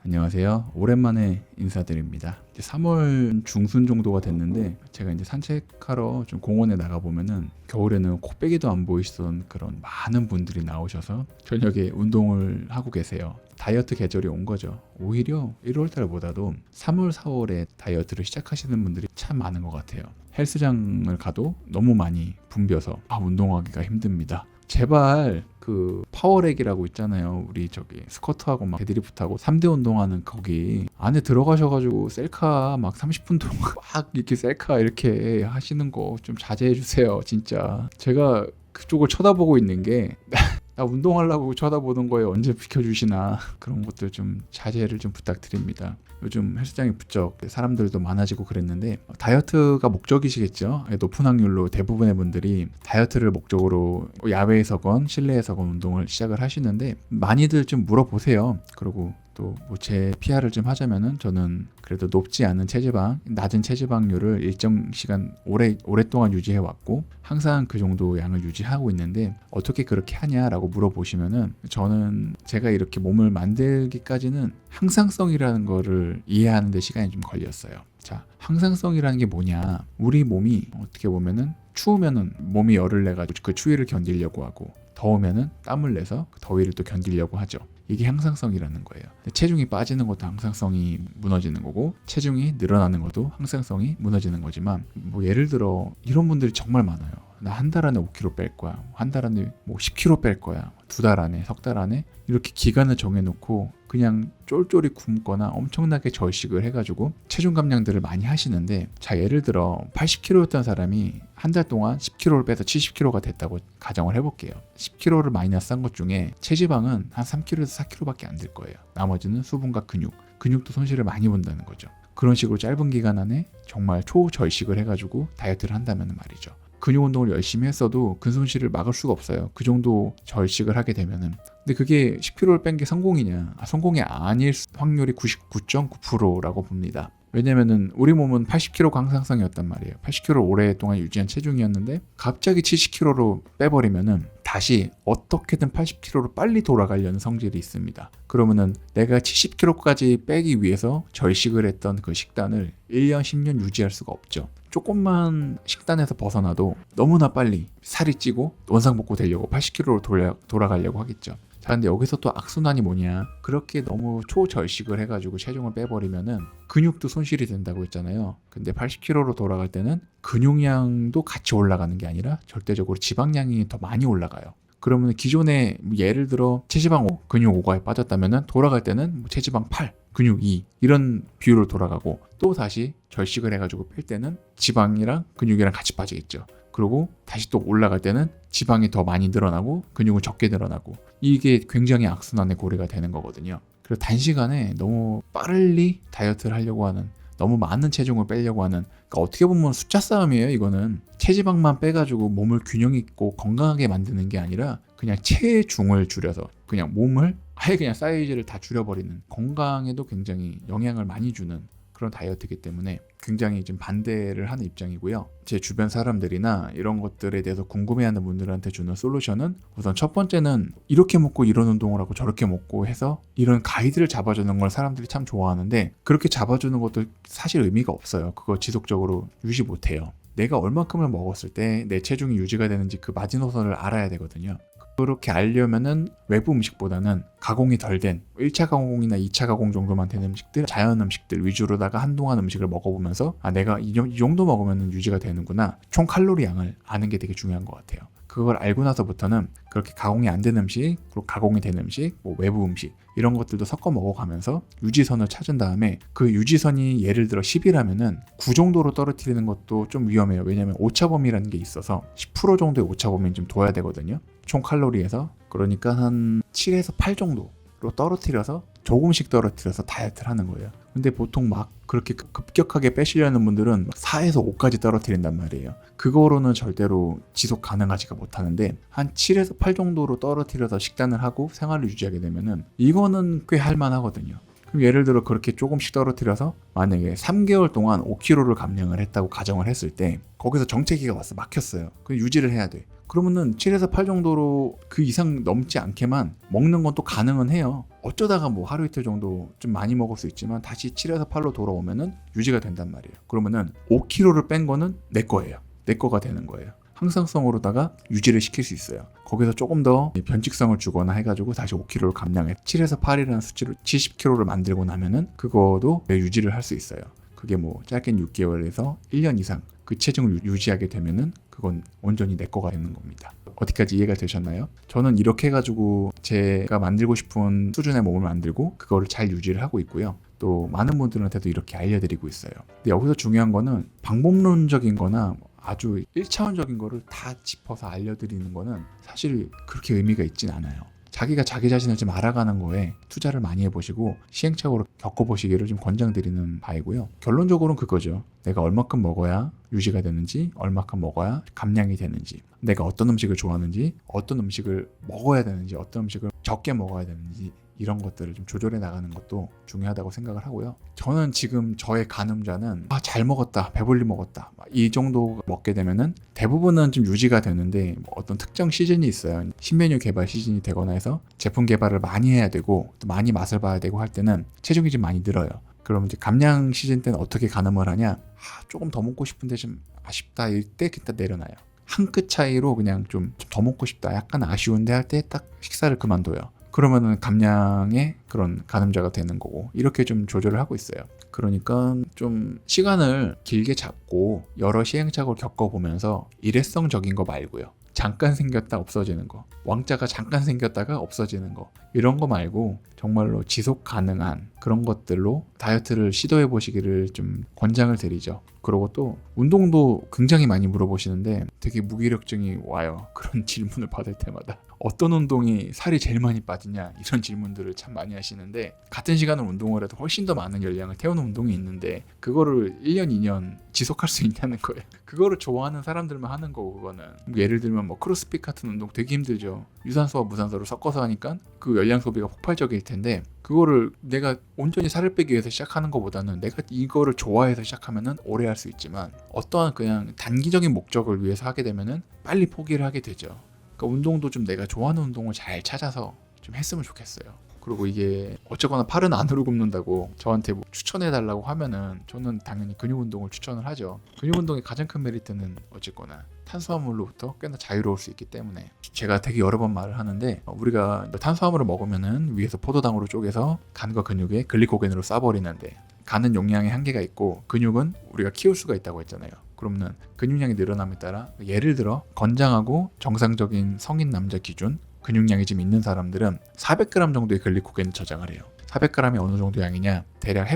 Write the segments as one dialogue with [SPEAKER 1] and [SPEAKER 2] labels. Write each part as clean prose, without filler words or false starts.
[SPEAKER 1] 안녕하세요. 오랜만에 인사드립니다. 이제 3월 중순 정도가 됐는데 제가 이제 산책하러 좀 공원에 나가 보면은 겨울에는 코빼기도 안 보이시던 그런 많은 분들이 나오셔서 저녁에 운동을 하고 계세요. 다이어트 계절이 온 거죠. 오히려 1월 달보다도 3월, 4월에 다이어트를 시작하시는 분들이 참 많은 것 같아요. 헬스장을 가도 너무 많이 붐벼서 운동하기가 힘듭니다. 제발 그 파워렉이라고 있잖아요. 우리 저기 스쿼트하고 막 데드리프트하고 3대 운동하는 거기 안에 들어가셔가지고 셀카 막 30분 동안 막 이렇게 셀카 이렇게 하시는 거 좀 자제해 주세요. 진짜 제가 그쪽을 쳐다보고 있는 게 나 운동하려고 쳐다보는 거에 언제 비켜주시나 그런 것들 좀 자제를 좀 부탁드립니다. 요즘 헬스장이 부쩍 사람들도 많아지고 그랬는데 다이어트가 목적이시겠죠. 높은 확률로 대부분의 분들이 다이어트를 목적으로 야외에서건 실내에서건 운동을 시작을 하시는데 많이들 좀 물어보세요. 그리고 또 뭐 제 PR을 좀 하자면은 저는 그래도 높지 않은 체지방, 낮은 체지방률을 일정 시간 오랫동안 유지해 왔고 항상 그 정도 양을 유지하고 있는데 어떻게 그렇게 하냐라고 물어보시면은 저는 제가 이렇게 몸을 만들기까지는 항상성이라는 거를 이해하는 데 시간이 좀 걸렸어요. 자, 항상성이라는 게 뭐냐? 우리 몸이 어떻게 보면은 추우면은 몸이 열을 내 가지고 그 추위를 견디려고 하고 더우면은 땀을 내서 그 더위를 또 견디려고 하죠. 이게 항상성이라는 거예요. 체중이 빠지는 것도 항상성이 무너지는 거고 체중이 늘어나는 것도 항상성이 무너지는 거지만 뭐 예를 들어 이런 분들이 정말 많아요. 나 한 달 안에 5kg 뺄 거야. 한 달 안에 뭐 10kg 뺄 거야. 2달 안에, 석 달 안에 이렇게 기간을 정해놓고 그냥 쫄쫄이 굶거나 엄청나게 절식을 해가지고 체중 감량들을 많이 하시는데 자 예를 들어 80kg였던 사람이 한 달 동안 10kg를 빼서 70kg가 됐다고 가정을 해볼게요. 10kg를 마이너스 한 것 중에 체지방은 한 3kg에서 4kg밖에 안 될 거예요. 나머지는 수분과 근육도 손실을 많이 본다는 거죠. 그런 식으로 짧은 기간 안에 정말 초절식을 해가지고 다이어트를 한다면 말이죠. 근육 운동을 열심히 했어도 근손실을 막을 수가 없어요. 그 정도 절식을 하게 되면은. 근데 그게 10kg를 뺀 게 성공이냐? 성공이 아닐 확률이 99.9%라고 봅니다. 왜냐면은 우리 몸은 80kg 강상성이었단 말이에요. 80kg 오랫동안 유지한 체중이었는데 갑자기 70kg로 빼버리면은 다시 어떻게든 80kg로 빨리 돌아가려는 성질이 있습니다. 그러면은 내가 70kg까지 빼기 위해서 절식을 했던 그 식단을 1년, 10년 유지할 수가 없죠. 조금만 식단에서 벗어나도 너무나 빨리 살이 찌고 원상복구 되려고 80kg로 돌아가려고 하겠죠. 자, 근데 여기서 또 악순환이 뭐냐? 그렇게 너무 초절식을 해가지고 체중을 빼버리면은 근육도 손실이 된다고 했잖아요. 근데 80kg로 돌아갈 때는 근육량도 같이 올라가는 게 아니라 절대적으로 지방량이 더 많이 올라가요. 그러면 기존에 예를 들어 체지방 5, 근육 5가 빠졌다면은 돌아갈 때는 체지방 8, 근육 2 이런 비율로 돌아가고 또 다시 절식을 해가지고 뺄 때는 지방이랑 근육이랑 같이 빠지겠죠. 그리고 다시 또 올라갈 때는 지방이 더 많이 늘어나고 근육은 적게 늘어나고 이게 굉장히 악순환의 고리가 되는 거거든요. 그래서 단시간에 너무 빠르게 다이어트를 하려고 하는 너무 많은 체중을 빼려고 하는 그러니까 어떻게 보면 숫자 싸움이에요. 이거는 체지방만 빼가지고 몸을 균형 있고 건강하게 만드는 게 아니라 그냥 체중을 줄여서 그냥 몸을 아예 그냥 사이즈를 다 줄여버리는 건강에도 굉장히 영향을 많이 주는 그런 다이어트이기 때문에 굉장히 좀 반대를 하는 입장이고요. 제 주변 사람들이나 이런 것들에 대해서 궁금해하는 분들한테 주는 솔루션은 우선 첫 번째는 이렇게 먹고 이런 운동을 하고 저렇게 먹고 해서 이런 가이드를 잡아주는 걸 사람들이 참 좋아하는데 그렇게 잡아주는 것도 사실 의미가 없어요. 그거 지속적으로 유지 못해요. 내가 얼만큼을 먹었을 때 내 체중이 유지가 되는지 그 마지노선을 알아야 되거든요. 그렇게 알려면은 외부 음식보다는 가공이 덜 된 1차 가공이나 2차 가공 정도만 된 음식들, 자연 음식들 위주로다가 한동안 음식을 먹어보면서 내가 이 정도 먹으면 유지가 되는구나. 총 칼로리 양을 아는 게 되게 중요한 것 같아요. 그걸 알고 나서부터는 그렇게 가공이 안 된 음식, 그리고 가공이 된 음식, 뭐 외부 음식 이런 것들도 섞어 먹어가면서 유지선을 찾은 다음에 그 유지선이 예를 들어 10이라면은 9 정도로 떨어뜨리는 것도 좀 위험해요. 왜냐하면 오차범위라는 게 있어서 10% 정도의 오차범위는 좀 둬야 되거든요. 총 칼로리에서 그러니까 한 7에서 8 정도로 떨어뜨려서 조금씩 떨어뜨려서 다이어트를 하는 거예요. 근데 보통 막 그렇게 급격하게 빼시려는 분들은 4에서 5까지 떨어뜨린단 말이에요. 그거로는 절대로 지속 가능하지가 못하는데 한 7에서 8 정도로 떨어뜨려서 식단을 하고 생활을 유지하게 되면은 이거는 꽤 할만하거든요. 그럼 예를 들어 그렇게 조금씩 떨어뜨려서 만약에 3개월 동안 5kg를 감량을 했다고 가정을 했을 때 거기서 정체기가 와서 막혔어요. 그럼 유지를 해야 돼. 그러면은 7에서 8 정도로 그 이상 넘지 않게만 먹는 건 또 가능은 해요. 어쩌다가 뭐 하루 이틀 정도 좀 많이 먹을 수 있지만 다시 7에서 8로 돌아오면은 유지가 된단 말이에요. 그러면은 5kg를 뺀 거는 내 거예요. 내 거가 되는 거예요. 항상성으로다가 유지를 시킬 수 있어요. 거기서 조금 더 변칙성을 주거나 해가지고 다시 5kg를 감량해 7에서 8이라는 수치로 70kg를 만들고 나면은 그거도 유지를 할 수 있어요. 그게 뭐 짧게는 6개월에서 1년 이상 그 체중을 유지하게 되면은 그건 온전히 내 거가 되는 겁니다. 어디까지 이해가 되셨나요? 저는 이렇게 해가지고 제가 만들고 싶은 수준의 몸을 만들고 그거를 잘 유지를 하고 있고요. 또 많은 분들한테도 이렇게 알려드리고 있어요. 근데 여기서 중요한 거는 방법론적인 거나 아주 1차원적인 거를 다 짚어서 알려드리는 거는 사실 그렇게 의미가 있진 않아요. 자기가 자기 자신을 좀 알아가는 거에 투자를 많이 해보시고 시행착오로 겪어보시기를 좀 권장드리는 바이고요. 결론적으로는 그거죠. 내가 얼마큼 먹어야 유지가 되는지, 얼마큼 먹어야 감량이 되는지, 내가 어떤 음식을 좋아하는지, 어떤 음식을 먹어야 되는지, 어떤 음식을 적게 먹어야 되는지 이런 것들을 좀 조절해 나가는 것도 중요하다고 생각을 하고요. 저는 지금 저의 가늠자는 잘 먹었다, 배불리 먹었다 이 정도 먹게 되면은 대부분은 좀 유지가 되는데 뭐 어떤 특정 시즌이 있어요. 신메뉴 개발 시즌이 되거나 해서 제품 개발을 많이 해야 되고 또 많이 맛을 봐야 되고 할 때는 체중이 좀 많이 늘어요. 그러면 이제 감량 시즌 때는 어떻게 가늠을 하냐? 조금 더 먹고 싶은데 좀 아쉽다 이때 그때 내려놔요. 한 끗 차이로 그냥 좀 더 먹고 싶다, 약간 아쉬운데 할 때 딱 식사를 그만둬요. 그러면은 감량의 그런 가늠자가 되는 거고 이렇게 좀 조절을 하고 있어요. 그러니까 좀 시간을 길게 잡고 여러 시행착오를 겪어보면서 일회성적인 거 말고요. 잠깐 생겼다 없어지는 거, 왕자가 잠깐 생겼다가 없어지는 거 이런 거 말고 정말로 지속 가능한 그런 것들로 다이어트를 시도해 보시기를 좀 권장을 드리죠. 그리고 또 운동도 굉장히 많이 물어보시는데 되게 무기력증이 와요. 그런 질문을 받을 때마다 어떤 운동이 살이 제일 많이 빠지냐 이런 질문들을 참 많이 하시는데 같은 시간을 운동을 해도 훨씬 더 많은 열량을 태우는 운동이 있는데 그거를 1년 2년 지속할 수 있냐는 거예요. 그거를 좋아하는 사람들만 하는 거고 그거는 예를 들면 뭐 크로스핏 같은 운동 되게 힘들죠. 유산소와 무산소를 섞어서 하니까 그 열량 소비가 폭발적일 텐데 그거를 내가 온전히 살을 빼기 위해서 시작하는 것보다는 내가 이거를 좋아해서 시작하면은 오래 할 수 있지만 어떠한 그냥 단기적인 목적을 위해서 하게 되면은 빨리 포기를 하게 되죠. 그러니까 운동도 좀 내가 좋아하는 운동을 잘 찾아서 좀 했으면 좋겠어요. 그리고 이게 어쨌거나 팔은 안으로 굽는다고 저한테 뭐 추천해달라고 하면은 저는 당연히 근육 운동을 추천을 하죠. 근육 운동의 가장 큰 메리트는 어쨌거나 탄수화물로부터 꽤나 자유로울 수 있기 때문에 제가 되게 여러 번 말을 하는데 우리가 탄수화물을 먹으면은 위에서 포도당으로 쪼개서 간과 근육에 글리코겐으로 싸버리는데 간은 용량의 한계가 있고 근육은 우리가 키울 수가 있다고 했잖아요. 그러면 근육량이 늘어남에 따라 예를 들어 건장하고 정상적인 성인 남자 기준 근육량이 좀 있는 사람들은 400g 정도의 글리코겐을 저장을 해요. 400g이 어느 정도 양이냐? 대략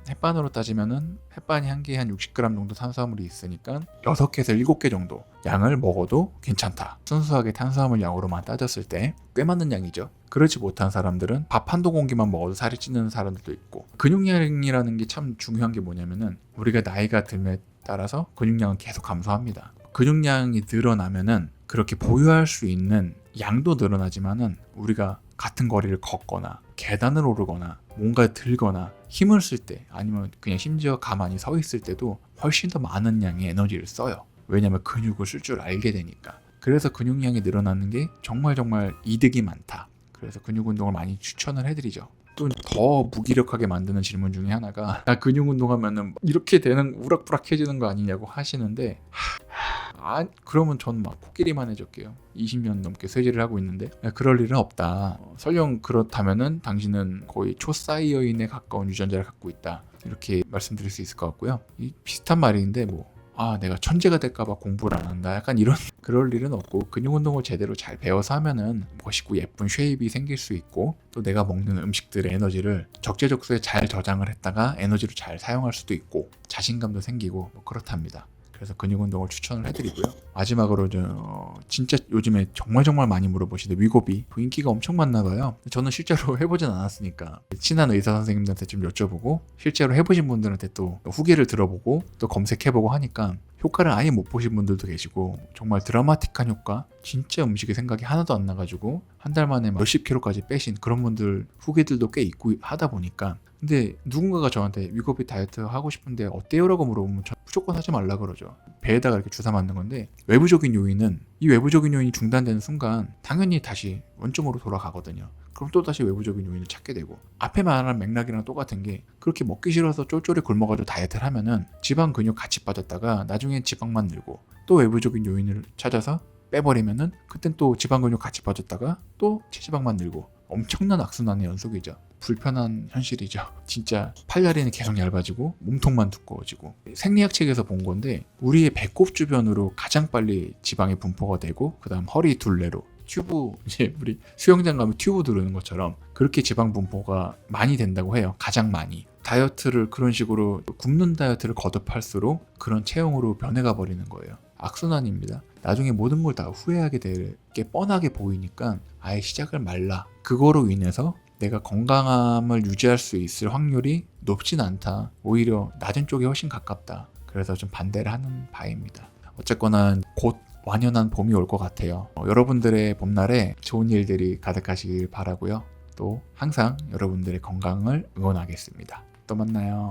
[SPEAKER 1] 햇반으로 따지면은 햇반이 한 개에 한 60g 정도 탄수화물이 있으니까 6개에서 7개 정도 양을 먹어도 괜찮다. 순수하게 탄수화물 양으로만 따졌을 때 꽤 많은 양이죠. 그렇지 못한 사람들은 밥 한두 공기만 먹어도 살이 찌는 사람들도 있고 근육량이라는 게 참 중요한 게 뭐냐면은 우리가 나이가 들에 따라서 근육량은 계속 감소합니다. 근육량이 늘어나면은 그렇게 보유할 수 있는 양도 늘어나지만은 우리가 같은 거리를 걷거나 계단을 오르거나 뭔가 들거나 힘을 쓸 때 아니면 그냥 심지어 가만히 서 있을 때도 훨씬 더 많은 양의 에너지를 써요. 왜냐면 근육을 쓸 줄 알게 되니까. 그래서 근육량이 늘어나는 게 정말 이득이 많다. 그래서 근육 운동을 많이 추천을 해드리죠. 또 더 무기력하게 만드는 질문 중에 하나가 나 근육 운동하면은 이렇게 되는 우락부락해지는 거 아니냐고 하시는데 그러면 전 막 코끼리만 해줄게요. 20년 넘게 쇠질을 하고 있는데 그럴 일은 없다. 설령 그렇다면은 당신은 거의 초사이어인에 가까운 유전자를 갖고 있다. 이렇게 말씀드릴 수 있을 것 같고요. 비슷한 말인데 내가 천재가 될까봐 공부를 안 한다. 약간 이런 그럴 일은 없고 근육 운동을 제대로 잘 배워서 하면은 멋있고 예쁜 쉐입이 생길 수 있고 또 내가 먹는 음식들의 에너지를 적재적소에 잘 저장을 했다가 에너지로 잘 사용할 수도 있고 자신감도 생기고 그렇답니다. 그래서 근육 운동을 추천을 해드리고요. 마지막으로 진짜 요즘에 정말 많이 물어보시는데 위고비 인기가 엄청 많나 봐요. 저는 실제로 해보진 않았으니까 친한 의사 선생님들한테 좀 여쭤보고 실제로 해보신 분들한테 또 후기를 들어보고 또 검색해보고 하니까 효과를 아예 못 보신 분들도 계시고 정말 드라마틱한 효과, 진짜 음식에 생각이 하나도 안 나가지고 한 달 만에 몇십 킬로까지 빼신 그런 분들 후기들도 꽤 있고 하다 보니까, 근데 누군가가 저한테 위고비 다이어트 하고 싶은데 어때요? 라고 물어보면 저 무조건 하지 말라 그러죠. 배에다가 이렇게 주사 맞는 건데, 외부적인 요인은, 이 외부적인 요인이 중단되는 순간 당연히 다시 원점으로 돌아가거든요. 그럼 또 다시 외부적인 요인을 찾게 되고, 앞에 말한 맥락이랑 똑같은 게, 그렇게 먹기 싫어서 쫄쫄이 굶어가지고 다이어트를 하면은 지방 근육 같이 빠졌다가 나중에 지방만 늘고, 또 외부적인 요인을 찾아서 빼버리면은 그땐 또 지방 근육 같이 빠졌다가 또 체지방만 늘고, 엄청난 악순환의 연속이죠. 불편한 현실이죠. 진짜 팔다리는 계속 얇아지고 몸통만 두꺼워지고. 생리학 책에서 본 건데, 우리의 배꼽 주변으로 가장 빨리 지방이 분포가 되고, 그 다음 허리 둘레로 튜브, 이제 우리 수영장 가면 튜브 두르는 것처럼 그렇게 지방 분포가 많이 된다고 해요. 가장 많이. 다이어트를 그런 식으로 굶는 다이어트를 거듭할수록 그런 체형으로 변해가 버리는 거예요. 악순환입니다. 나중에 모든 걸 다 후회하게 될 게 뻔하게 보이니까 아예 시작을 말라. 그거로 인해서 내가 건강함을 유지할 수 있을 확률이 높진 않다. 오히려 낮은 쪽에 훨씬 가깝다. 그래서 좀 반대를 하는 바입니다. 어쨌거나 곧 완연한 봄이 올 것 같아요. 여러분들의 봄날에 좋은 일들이 가득하시길 바라고요. 또 항상 여러분들의 건강을 응원하겠습니다. 또 만나요.